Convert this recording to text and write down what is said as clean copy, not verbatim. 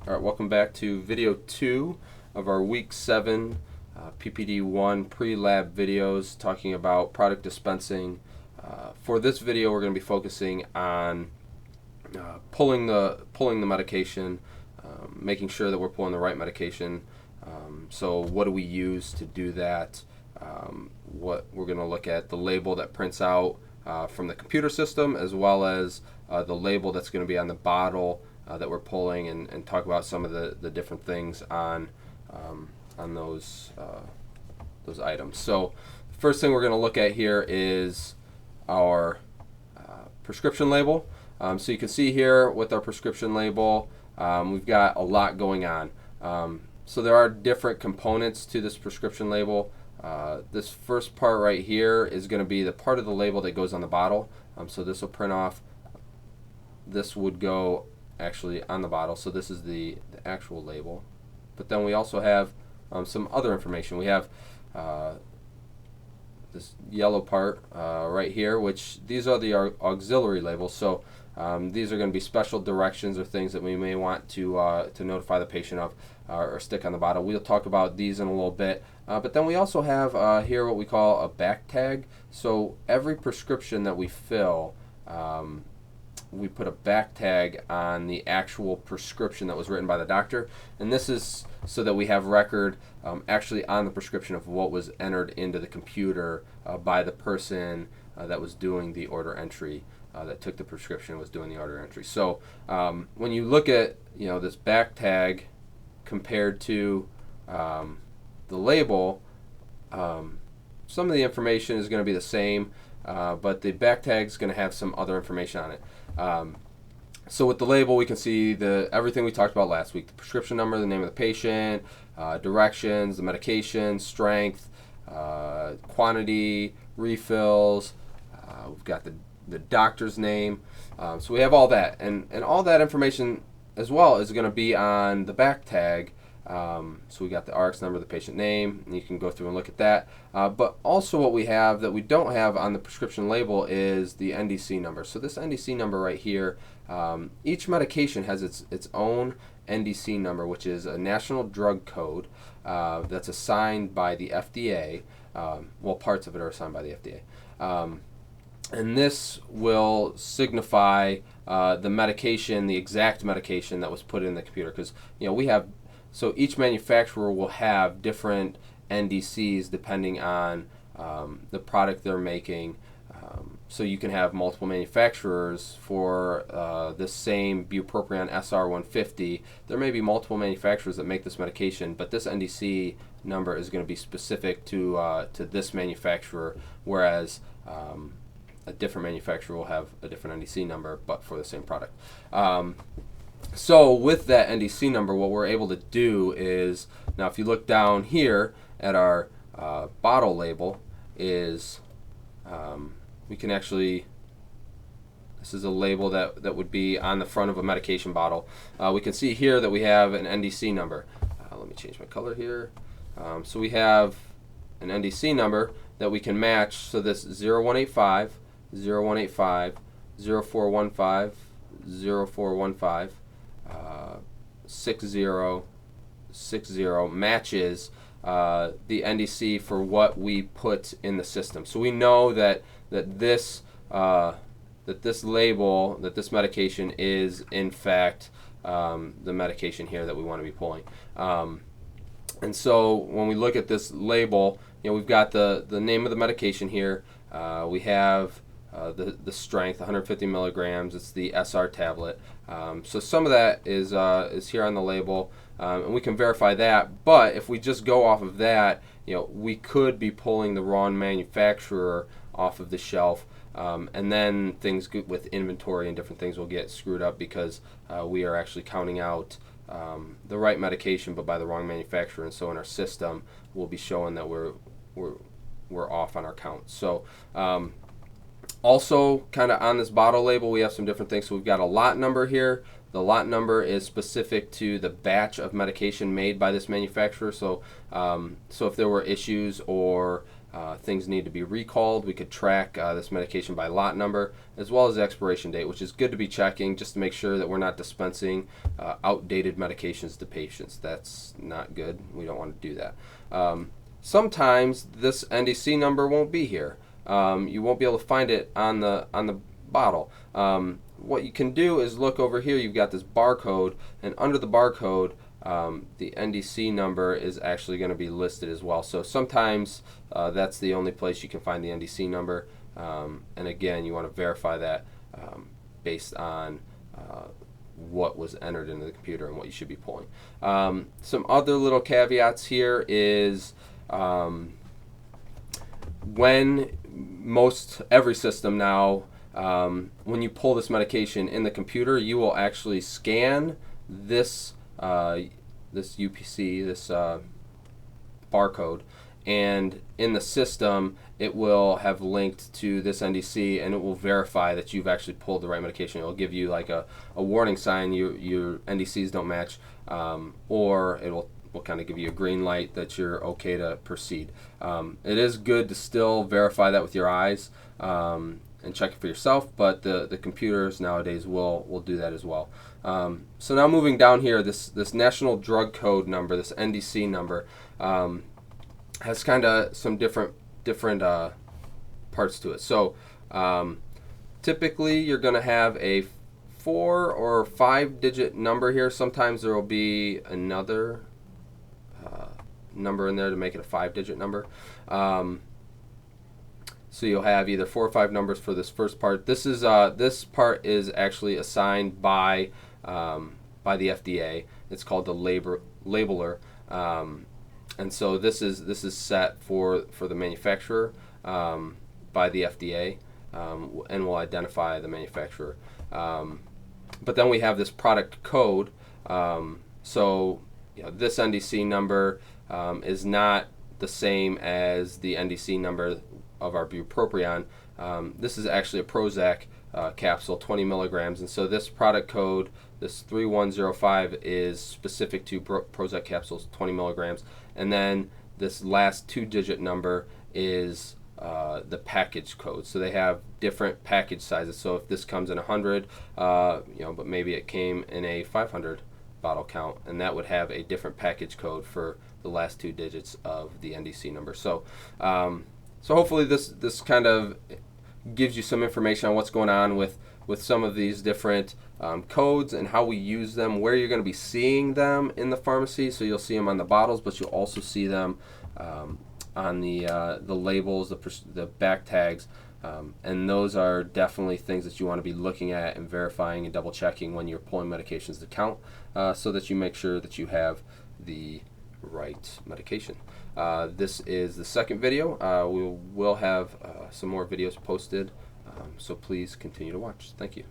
All right, welcome back to video 2 of our week 7 PPD1 pre-lab videos talking about product dispensing. For this video, we're going to be focusing on pulling the medication, making sure that we're pulling the right medication. So what do we use to do that? What we're going to look at the label that prints out from the computer system, as well as the label that's going to be on the bottle that we're pulling, and talk about some of the different things on those items. So the first thing we're going to look at here is our prescription label. So you can see here with our prescription label, we've got a lot going on. So there are different components to this prescription label. This first part right here is going to be the part of the label that goes on the bottle. So this will print off. This would go actually on the bottle. So this is the actual label. But then we also have some other information. We have this yellow part right here, which these are the auxiliary labels. So these are going to be special directions or things that we may want to notify the patient of or stick on the bottle. We'll talk about these in a little bit. But then we also have here what we call a back tag. So every prescription that we fill, we put a back tag on the actual prescription that was written by the doctor, and this is so that we have record actually on the prescription of what was entered into the computer by the person that was doing the order entry, that took the prescription and was doing the order entry. So when you look at this back tag compared to the label, some of the information is going to be the same, but the back tag is going to have some other information on it. So with the label, we can see everything we talked about last week: the prescription number, the name of the patient, directions, the medication, strength, quantity, refills. We've got the doctor's name. So we have all that, and all that information as well is going to be on the back tag. So we got the RX number, the patient name, and you can go through and look at that. But also what we have that we don't have on the prescription label is the NDC number. So this NDC number right here, each medication has its own NDC number, which is a national drug code that's assigned by the FDA. Well, parts of it are assigned by the FDA. And this will signify the medication, the exact medication that was put in the computer, because we have. So each manufacturer will have different NDCs depending on the product they're making. So you can have multiple manufacturers for the same bupropion SR150. There may be multiple manufacturers that make this medication, but this NDC number is going to be specific to this manufacturer, whereas a different manufacturer will have a different NDC number, but for the same product. So with that NDC number, what we're able to do is, now if you look down here at our bottle label, is we can actually, this is a label that would be on the front of a medication bottle. We can see here that we have an NDC number. Let me change my color here. So we have an NDC number that we can match. So this 0185, 0185, 0415, 0415, 6060 matches the NDC for what we put in the system. So we know that this label, that this medication is in fact the medication here that we want to be pulling. And so when we look at this label, we've got the name of the medication here. We have the strength, 150 milligrams. It's the SR tablet. So some of that is here on the label, and we can verify that. But if we just go off of that, we could be pulling the wrong manufacturer off of the shelf, and then things with inventory and different things will get screwed up because we are actually counting out the right medication, but by the wrong manufacturer. And so in our system, we'll be showing that we're off on our count. So also, kind of on this bottle label, we have some different things. So we've got a lot number here. The lot number is specific to the batch of medication made by this manufacturer. So if there were issues or things need to be recalled. We could track this medication by lot number as well as the expiration date, which is good to be checking just to make sure that we're not dispensing outdated medications to patients. That's not good. We don't want to do that. Sometimes this NDC number won't be here. You won't be able to find it on the bottle. What you can do is look over here. You've got this barcode, and under the barcode, the NDC number is actually going to be listed as well. So sometimes that's the only place you can find the NDC number. And again, you want to verify that based on what was entered into the computer and what you should be pulling. Some other little caveats here is when every system now, when you pull this medication in the computer, you will actually scan this this UPC, this barcode, and in the system it will have linked to this NDC, and it will verify that you've actually pulled the right medication. It will give you like a warning sign your NDCs don't match, or it will kind of give you a green light that you're okay to proceed. It is good to still verify that with your eyes and check it for yourself, but the computers nowadays will do that as well. So now moving down here, this National Drug Code number, this NDC number, has kind of some different parts to it. So typically you're going to have a 4 or 5 digit number here. Sometimes there will be another number in there to make it a 5 digit number. So you'll have either 4 or 5 numbers for this first part. This part is actually assigned by the FDA. It's called the labeler, and so this is set for the manufacturer by the FDA, and will identify the manufacturer. But then we have this product code. So this NDC number is not the same as the NDC number of our bupropion. This is actually a Prozac capsule, 20 milligrams, and so this product code, this 3105, is specific to Prozac capsules, 20 milligrams, and then this last 2-digit number is the package code. So they have different package sizes. So if this comes in 100, but maybe it came in a 500 bottle count, and that would have a different package code for the last 2 digits of the NDC number. So so hopefully this kind of gives you some information on what's going on with some of these different codes and how we use them, where you're going to be seeing them in the pharmacy. So you'll see them on the bottles, but you'll also see them on the labels, the back tags, and those are definitely things that you want to be looking at and verifying and double checking when you're pulling medications to count, so that you make sure that you have the right medication. This is the second video. We will have some more videos posted, so please continue to watch. Thank you.